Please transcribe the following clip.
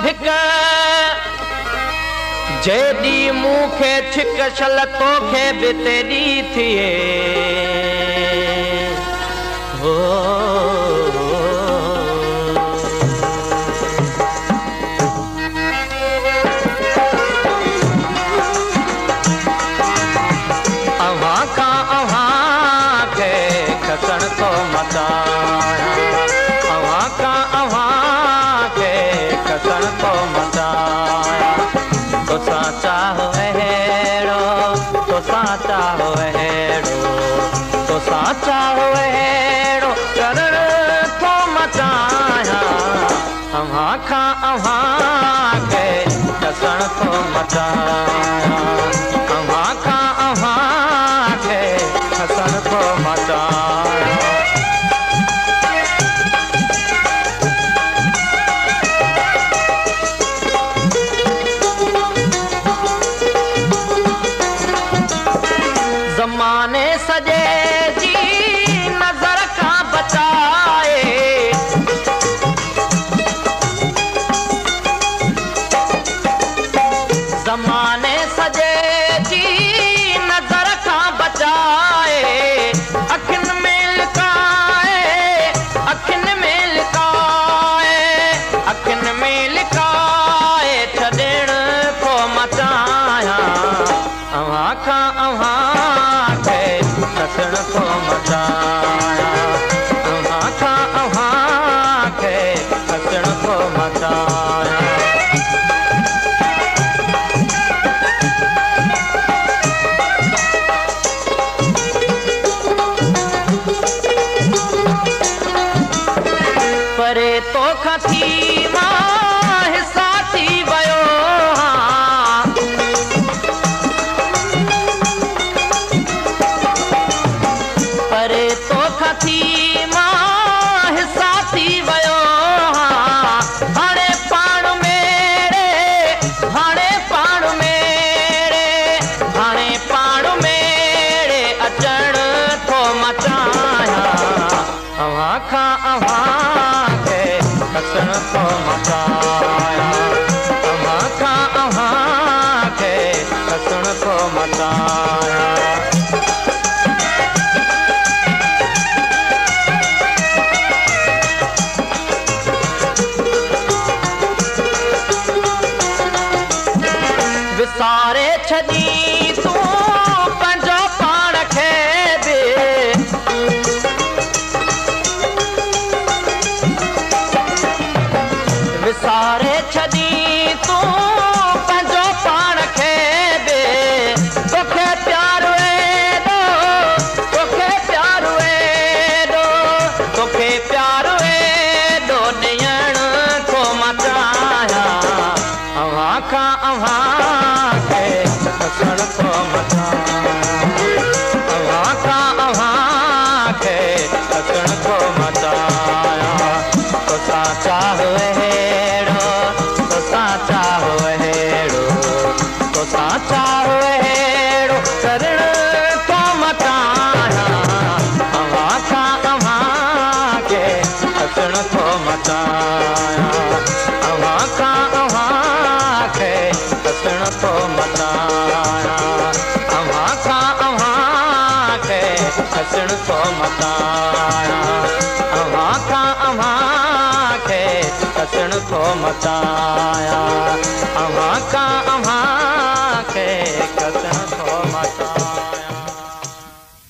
भिक जेडी मुखे छिक छल तोखे भी तेरी थिए हो अव्हां का अव्हां के खसण को मचाया अव्हां का अव्हां के खसण को मचाया तो साचा हो हेड़ो तो साचा हो हेड़ो तो साचा हो हेड़ो करण को मचाया अव्हां का अव्हां के खसण को मचाया अव्हां का अव्हां के खसण को मचाया ज़माने सजे जी नज़र का बचाए ज़माने सजे जी नज़र का बचाए अखिन में लिकाए अखिन में लिकाए अखिन में लिकाए छॾण को मचाया अव्हां का अव्हां के खसण को मचाया अव्हां का अव्हां के खसण को मचाया परे तो खती मां हिस्सा थी वियो परे तो खती मां हिस्सा थी वियो हाणे पाण मेरे हाणे पाण मेरे हाणे पाण मेरे अचण थो मचाया अव्हां का अव्हां के खसण को मचाया अव्हां का अव्हां के खसण को मचाया विसारे छॾी तूं पंहिंजो पाण खे बि विसारे छॾी तूं पंहिंजो पाण खे बि तोखे प्यारो एॾो तोखे प्यारो एॾो तोखे प्यारो एॾो ॾियण को मचाया अव्हां का अव्हां के खसण को मचाया अव्हां का अव्हां के खसण को मचाया तो साचा हो हेड़ो तो साचा हो हेड़ो तो साचा हो हेड़ो करण को मचाया अव्हां का अव्हां के खसण को मचाया अव्हां का अव्हां के खसण को मचाया अव्हां का अव्हां के खसण को मचाया अव्हां का अव्हां के खसण को मचाया अव्हां का अव्हां के खसण को मचाया